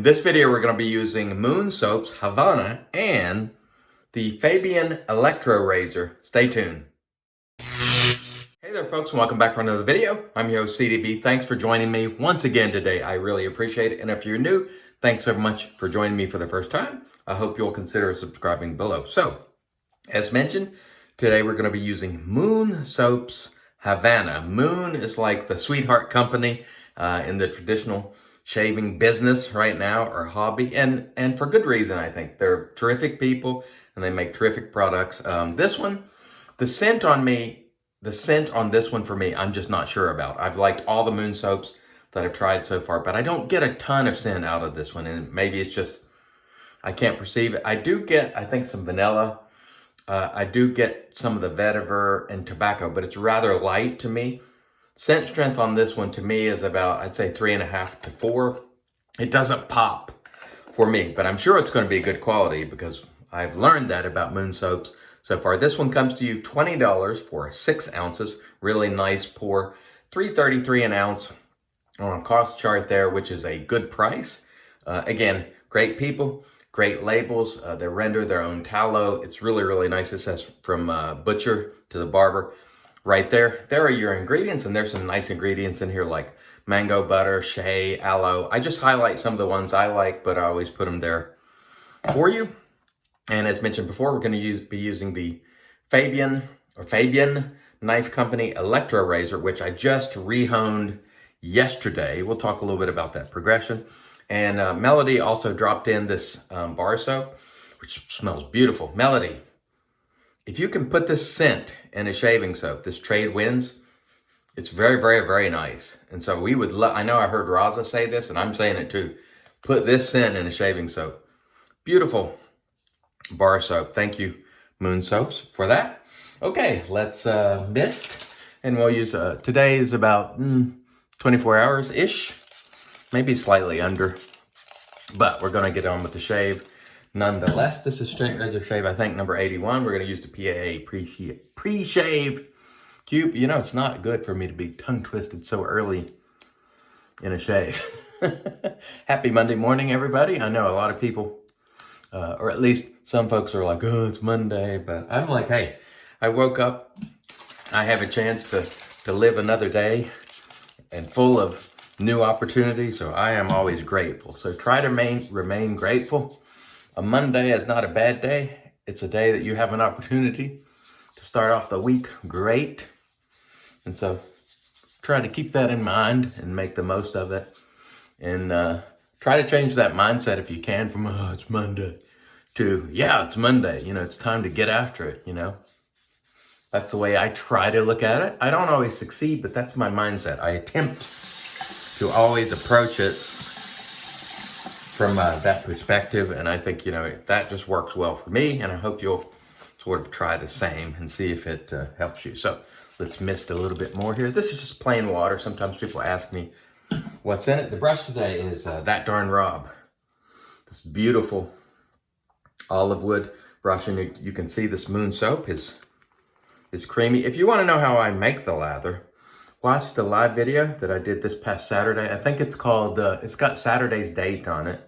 In this video, we're going to be using Moon Soap's Havana and the Fabyan Electro Razor. Stay tuned. Hey there folks, and welcome back for another video. I'm your host CDB. Thanks for joining me once again today. I really appreciate it. And if you're new, thanks so much for joining me for the first time. I hope you'll consider subscribing below. So, as mentioned, today we're going to be using Moon Soap's Havana. Moon is like the sweetheart company in the traditional shaving business right now, or hobby, and for good reason. I think they're terrific people and they make terrific products. This one, the scent on this one for me, I'm just not sure about. I've liked all the Moon soaps that I've tried so far, but I don't get a ton of scent out of this one, and maybe it's just I can't perceive it. I do get, I think, some vanilla. I do get some of the vetiver and tobacco, but it's rather light to me. Scent strength on this one to me is about, I'd say 3.5 to 4. It doesn't pop for me, but I'm sure it's going to be good quality because I've learned that about Moon soaps so far. This one comes to you $20 for 6 ounces. Really nice pour. $3.33 an ounce on a cost chart there, which is a good price. Again, great people, great labels. They render their own tallow. It's really, really nice. It says from butcher to the barber. Right there, there are your ingredients, and there's some nice ingredients in here like mango butter, shea, aloe. I just highlight some of the ones I like, but I always put them there for you. And as mentioned before, we're going to be using the Fabyan Knife Company Electro Razor, which I just rehoned yesterday. We'll talk a little bit about that progression. And Melody also dropped in this bar soap, which smells beautiful. Melody, if you can put this scent in a shaving soap, this Trade Winds, it's very, very, very nice. And so we would I know I heard Raza say this, and I'm saying it too. Put this scent in a shaving soap. Beautiful bar soap. Thank you, Moon Soaps, for that. Okay, let's mist. And we'll use, today is about 24 hours-ish, maybe slightly under. But we're going to get on with the shave. Nonetheless, this is Straight Razor Shave, I think, number 81. We're going to use the PAA pre-shave cube. You know, it's not good for me to be tongue-twisted so early in a shave. Happy Monday morning, everybody. I know a lot of people, or at least some folks are like, oh, it's Monday. But I'm like, hey, I woke up. I have a chance to live another day and full of new opportunities. So I am always grateful. So try to remain grateful. A Monday is not a bad day. It's a day that you have an opportunity to start off the week great. And so try to keep that in mind and make the most of it. And try to change that mindset if you can from, oh, it's Monday, to, yeah, it's Monday. You know, it's time to get after it, you know. That's the way I try to look at it. I don't always succeed, but that's my mindset. I attempt to always approach it from that perspective, and I think, you know, that just works well for me, and I hope you'll sort of try the same and see if it helps you. So let's mist a little bit more here. This is just plain water. Sometimes people ask me what's in it. The brush today is That Darn Rob. This beautiful olive wood brush, and you can see this Moon soap is creamy. If you want to know how I make the lather, watch the live video that I did this past Saturday. I think it's called, it's got Saturday's date on it,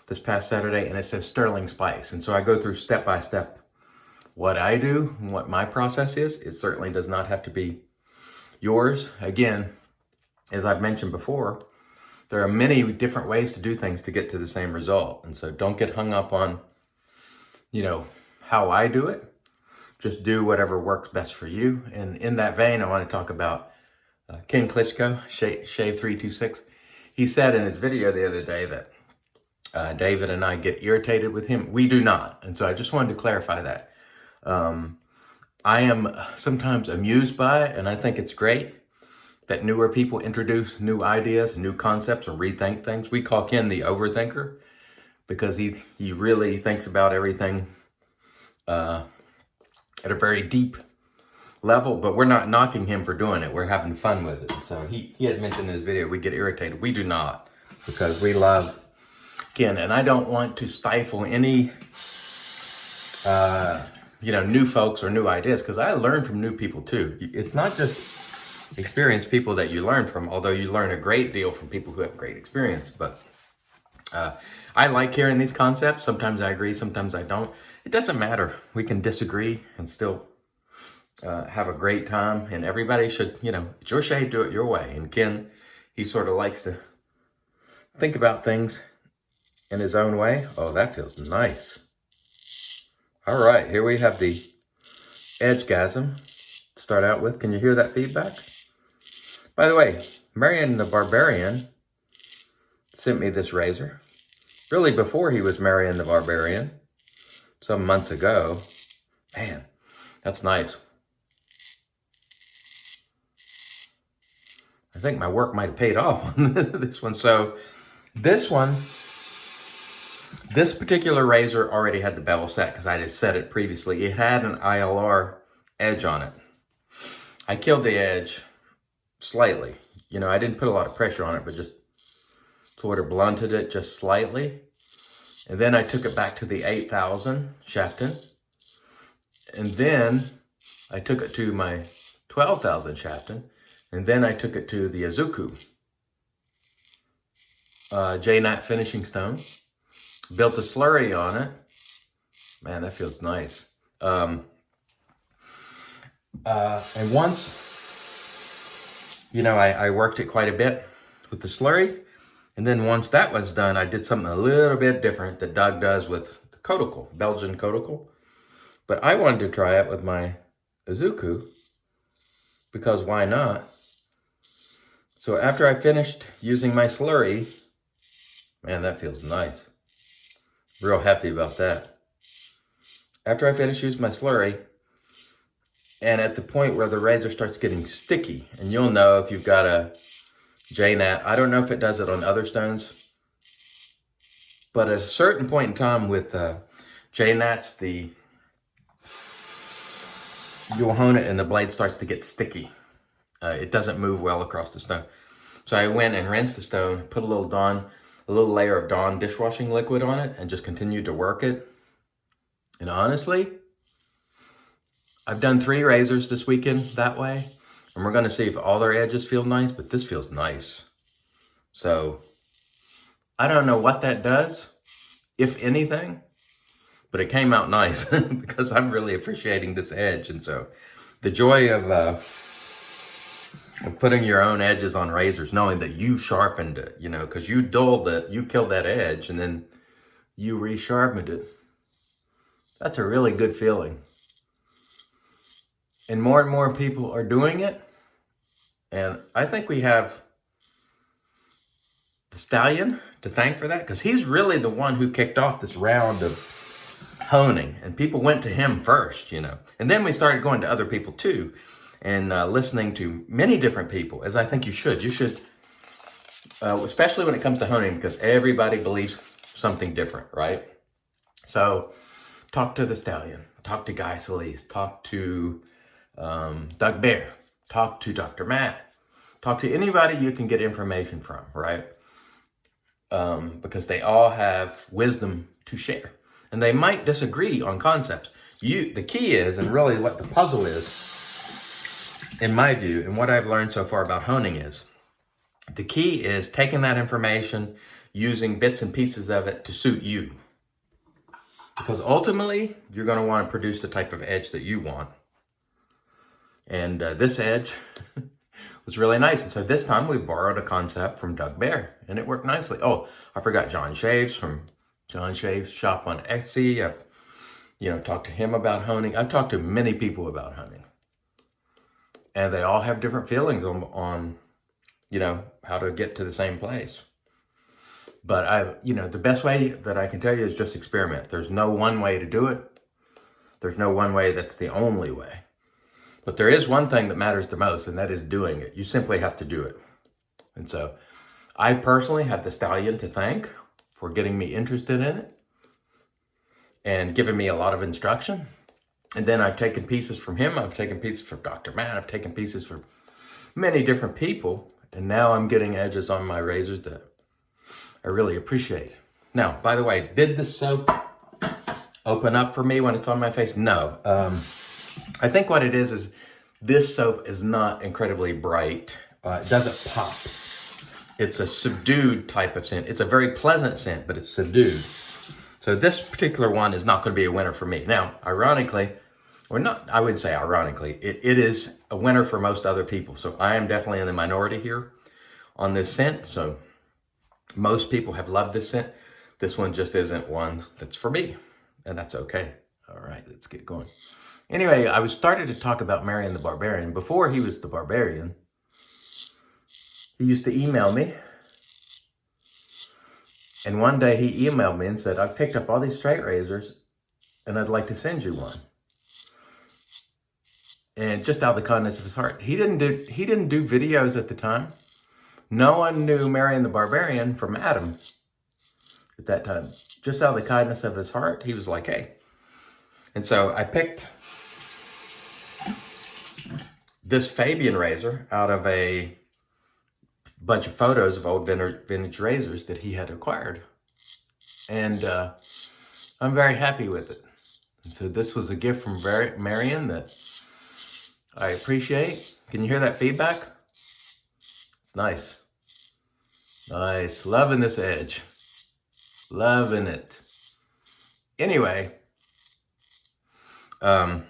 this past Saturday, and it says Sterling Spice. And so I go through step by step what I do and what my process is. It certainly does not have to be yours. Again, as I've mentioned before, there are many different ways to do things to get to the same result. And so don't get hung up on, you know, how I do it. Just do whatever works best for you. And in that vein, I want to talk about Ken Klitschko, Shave 326. He said in his video the other day that David and I get irritated with him. We do not. And so I just wanted to clarify that. I am sometimes amused by it, and I think it's great that newer people introduce new ideas, new concepts, and rethink things. We call Ken the overthinker because he really thinks about everything at a very deep level, but we're not knocking him for doing it. We're having fun with it. So he had mentioned in his video, we get irritated. We do not, because we love Ken. And I don't want to stifle any, you know, new folks or new ideas, because I learn from new people too. It's not just experienced people that you learn from, although you learn a great deal from people who have great experience. But I like hearing these concepts. Sometimes I agree, sometimes I don't. It doesn't matter. We can disagree and still have a great time. And everybody should, it's your shade, do it your way. And Ken, he sort of likes to think about things in his own way. Oh, that feels nice. All right, here we have the Edgegasm to start out with. Can you hear that feedback? By the way, Marion the Barbarian sent me this razor. Really before he was Marion the Barbarian, some months ago. Man, that's nice. I think my work might have paid off on this one. So this particular razor already had the bevel set because I just set it previously. It had an ILR edge on it. I killed the edge slightly. I didn't put a lot of pressure on it, but just sort of blunted it just slightly. And then I took it back to the 8,000 Shafton. And then I took it to my 12,000 Shafton. And then I took it to the Azuku JNat finishing stone. Built a slurry on it. Man, that feels nice. And once, I worked it quite a bit with the slurry. And then once that was done, I did something a little bit different that Doug does with the cuticle, Belgian cuticle. But I wanted to try it with my Azuku because why not? So after I finished using my slurry, man, that feels nice. Real happy about that. After I finished using my slurry, and at the point where the razor starts getting sticky, and you'll know if you've got a JNat, I don't know if it does it on other stones, but at a certain point in time with JNats, you'll hone it and the blade starts to get sticky. It doesn't move well across the stone. So I went and rinsed the stone, put a little layer of Dawn dishwashing liquid on it, and just continued to work it. And honestly, I've done 3 razors this weekend that way. And we're going to see if all their edges feel nice, but this feels nice. So I don't know what that does, if anything, but it came out nice because I'm really appreciating this edge. And so the joy of putting your own edges on razors, knowing that you sharpened it, because you dulled it, you killed that edge, and then you resharpened it. That's a really good feeling. And more people are doing it. And I think we have the Stallion to thank for that, because he's really the one who kicked off this round of honing. And people went to him first, And then we started going to other people too, and listening to many different people, as I think you should. You should, especially when it comes to honing, because everybody believes something different, right? So talk to the Stallion, talk to Guy Solis, talk to Doug Bear, talk to Dr. Matt, talk to anybody you can get information from, right? Because they all have wisdom to share, and they might disagree on concepts. The key is, and really what the puzzle is, in my view, and what I've learned so far about honing is, the key is taking that information, using bits and pieces of it to suit you. Because ultimately, you're going to want to produce the type of edge that you want. And this edge was really nice. And so this time we borrowed a concept from Doug Bear, and it worked nicely. Oh, I forgot John Shaves from John Shaves Shop on Etsy. I've talked to him about honing. I've talked to many people about honing. And they all have different feelings on how to get to the same place. But the best way that I can tell you is just experiment. There's no one way to do it. There's no one way that's the only way. But there is one thing that matters the most, and that is doing it. You simply have to do it. And so I personally have the Stallion to thank for getting me interested in it and giving me a lot of instruction. And then I've taken pieces from him. I've taken pieces from Dr. Matt. I've taken pieces from many different people. And now I'm getting edges on my razors that I really appreciate. Now, by the way, did the soap open up for me when it's on my face? No. I think what it is this soap is not incredibly bright. It doesn't pop. it's a subdued type of scent. It's a very pleasant scent, but it's subdued. So this particular one is not going to be a winner for me. Now, ironically, or not, I wouldn't say ironically, it is a winner for most other people. So I am definitely in the minority here on this scent. So most people have loved this scent. This one just isn't one that's for me, and that's okay. All right, let's get going. Anyway, I was starting to talk about Marion the Barbarian. Before he was the Barbarian, he used to email me. And one day he emailed me and said, I've picked up all these straight razors and I'd like to send you one. And just out of the kindness of his heart. He didn't do videos at the time. No one knew Marion the Barbarian from Adam at that time. Just out of the kindness of his heart, he was like, hey. And so I picked this Fabyan razor out of a bunch of photos of old vintage razors that he had acquired. And I'm very happy with it. And so this was a gift from Marion that I appreciate. Can you hear that feedback? It's nice. Nice. Loving this edge. Loving it. Anyway, so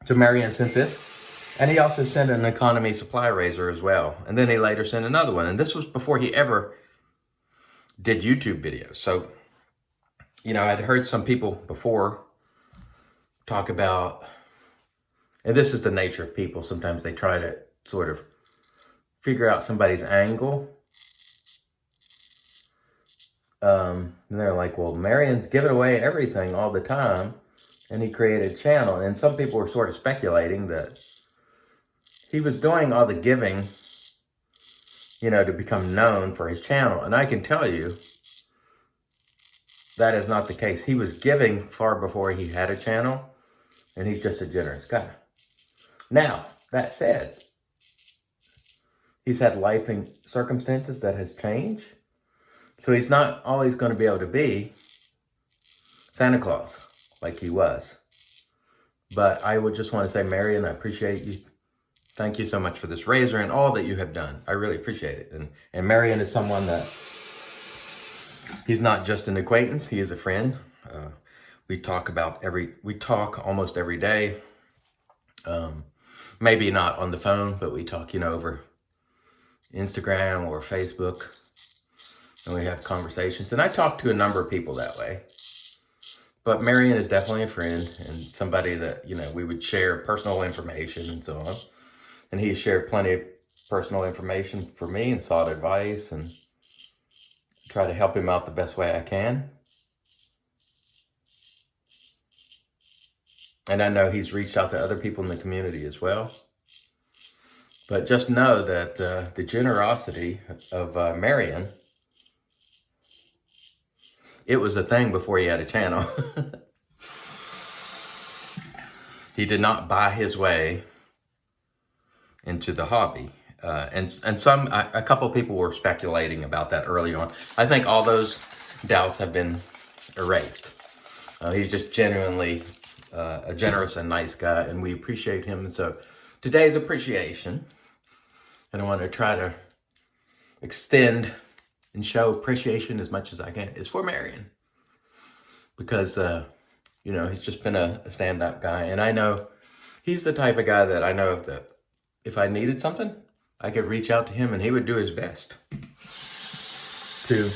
Marion sent this. And he also sent an economy supply razor as well. And then he later sent another one. And this was before he ever did YouTube videos. So, you know, I'd heard some people before talk about, and this is the nature of people. Sometimes they try to sort of figure out somebody's angle. And they're like, well, Marion's giving away everything all the time. And he created a channel. And some people were sort of speculating that he was doing all the giving, you know, to become known for his channel. And I can tell you that is not the case. He was giving far before he had a channel, and he's just a generous guy. Now, that said, he's had life and circumstances that has changed. So he's not always going to be able to be Santa Claus like he was. But I would just want to say, Marion, I appreciate you. Thank you so much for this razor and all that you have done. I really appreciate it. And Marion is someone that, he's not just an acquaintance, he is a friend. We talk almost every day. Maybe not on the phone, but we talk, you know, over Instagram or Facebook. And we have conversations. And I talk to a number of people that way. But Marion is definitely a friend and somebody that, you know, we would share personal information and so on. And he shared plenty of personal information for me and sought advice and try to help him out the best way I can. And I know he's reached out to other people in the community as well. But just know that the generosity of Marion, it was a thing before he had a channel. He did not buy his way into the hobby. And a couple of people were speculating about that early on. I think all those doubts have been erased. He's just genuinely a generous and nice guy, and we appreciate him. And so today's appreciation, and I want to try to extend and show appreciation as much as I can, is for Marion. Because, you know, he's just been a stand-up guy. And I know he's the type of guy that I know that if I needed something, I could reach out to him and he would do his best to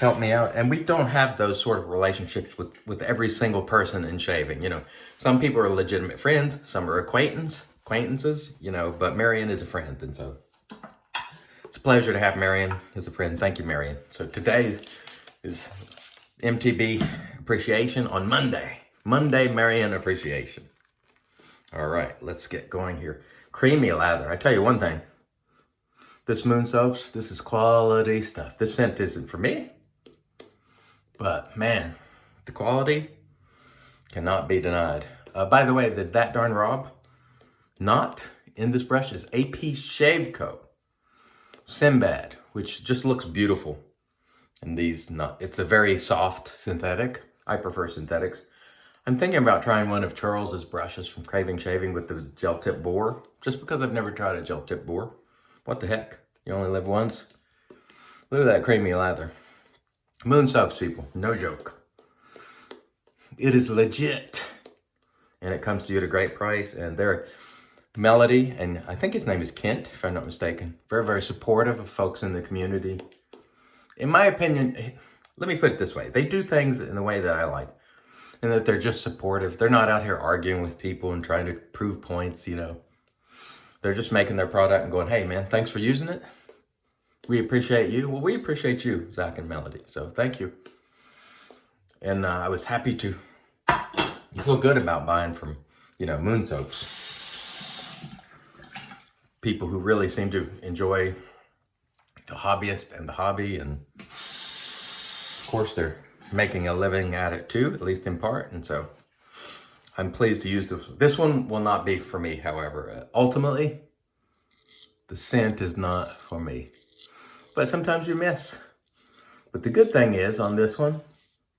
help me out. And we don't have those sort of relationships with every single person in shaving. You know, some people are legitimate friends, some are acquaintances, you know, but Marion is a friend. And so it's a pleasure to have Marion as a friend. Thank you, Marion. So today is MTB appreciation on Monday. Monday Marion appreciation. All right, let's get going here. Creamy lather. I tell you one thing. This Moon Soaps, this is quality stuff. This scent isn't for me. But man, the quality cannot be denied. By the way, that darn Rob, not in this brush is AP Shave Co. Sinbad, which just looks beautiful. And these it's a very soft synthetic. I prefer synthetics. I'm thinking about trying one of Charles's brushes from Craving Shaving with the gel tip bore, just because I've never tried a gel tip bore. What the heck? You only live once. Look at that creamy lather. Moon soaps, people, no joke. It is legit. And it comes to you at a great price. And they're Melody, and I think his name is Kent, if I'm not mistaken. Very, very supportive of folks in the community. In my opinion, let me put it this way. They do things in the way that I like. And that they're just supportive. They're not out here arguing with people and trying to prove points, you know. They're just making their product and going, hey, man, thanks for using it. We appreciate you. Well, we appreciate you, Zach and Melody. So thank you. And I was happy to feel good about buying from, you know, Moon Soaps. People who really seem to enjoy the hobbyist and the hobby. And of course, they're making a living at it too, at least in part. And so I'm pleased to use this. This one will not be for me, however. Ultimately, the scent is not for me. But sometimes you miss. But the good thing is, on this one,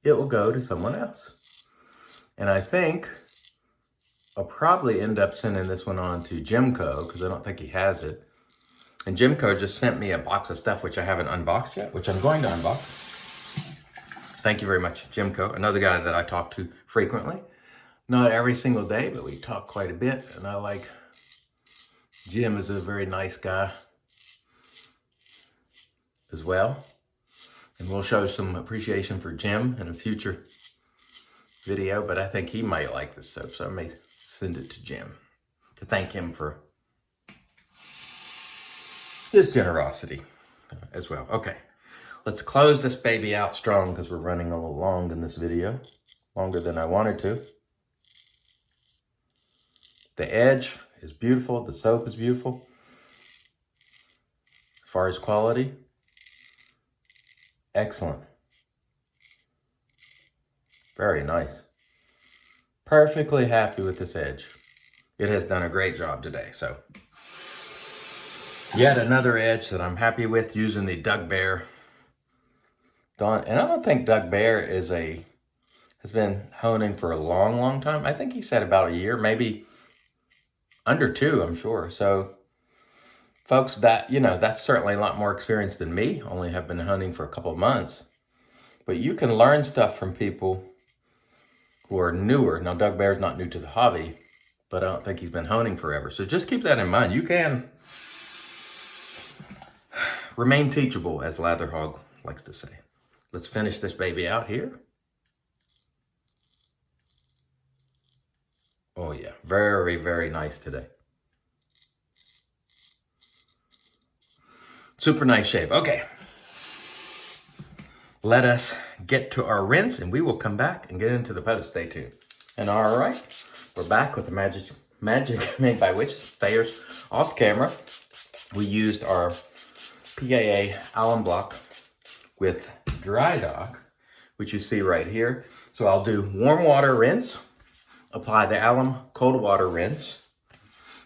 it will go to someone else. And I think I'll probably end up sending this one on to Jimco, because I don't think he has it. And Jimco just sent me a box of stuff which I haven't unboxed yet, which I'm going to unbox. Thank you very much, Jimco, another guy that I talk to frequently. Not every single day, but we talk quite a bit. And I like Jim is a very nice guy as well. And we'll show some appreciation for Jim in a future video, but I think he might like this soap, so I may send it to Jim to thank him for his generosity as well. Okay, let's close this baby out strong because we're running a little long in this video, longer than I wanted to. The edge is beautiful. The soap is beautiful. As far as quality, excellent. Very nice. Perfectly happy with this edge. It has done a great job today. So yet another edge that I'm happy with using the Doug Bear. And I don't think Doug Bear has been honing for a long, long time. I think he said about a year, maybe under 2, I'm sure. So folks, that's certainly a lot more experience than me. Only have been honing for a couple of months. But you can learn stuff from people who are newer. Now, Doug Bear's not new to the hobby, but I don't think he's been honing forever. So just keep that in mind. You can remain teachable, as Latherhog likes to say. Let's finish this baby out here. Oh yeah, very, very nice today. Super nice shave. Okay. Let us get to our rinse and we will come back and get into the post. Stay tuned. And all right, we're back with the magic made by witches, Thayer's off camera. We used our PAA alum block with dry dock, which you see right here. So I'll do warm water rinse, apply the alum, cold water rinse,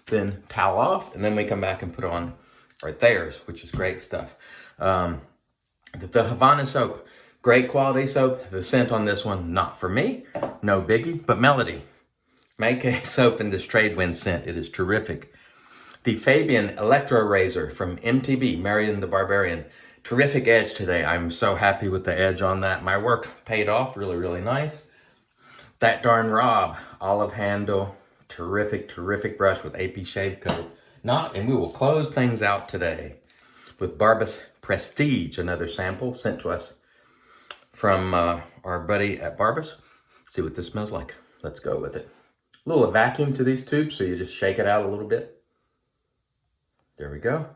then towel off, and then we come back and put on our Thayer's, which is great stuff. The Havana soap, great quality soap. The scent on this one, not for me, no biggie, but Melody. Make a soap in this trade wind scent. It is terrific. The Fabyan Electro Razor from MTB, Marion the Barbarian. Terrific edge today. I'm so happy with the edge on that. My work paid off, really, really nice. That darn Rob, olive handle, terrific, terrific brush with AP Shave Coat. And we will close things out today with Barbus Prestige, another sample sent to us from our buddy at Barbus. See what this smells like. Let's go with it. A little vacuum to these tubes, so you just shake it out a little bit. There we go.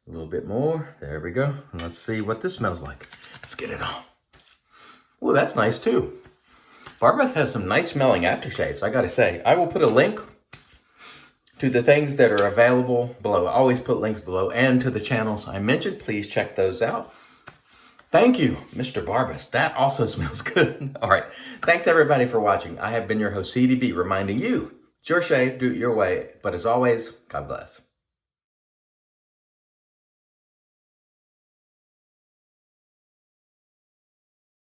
A little bit more. There we go. And let's see what this smells like. Let's get it on. Oh, that's nice too. Barbus has some nice smelling aftershaves, I gotta say. I will put a link to the things that are available below. I always put links below, and to the channels I mentioned. Please check those out. Thank you, Mr. Barbus. That also smells good. All right. Thanks, everybody, for watching. I have been your host, CDB, reminding you, it's your shave, do it your way. But as always, God bless.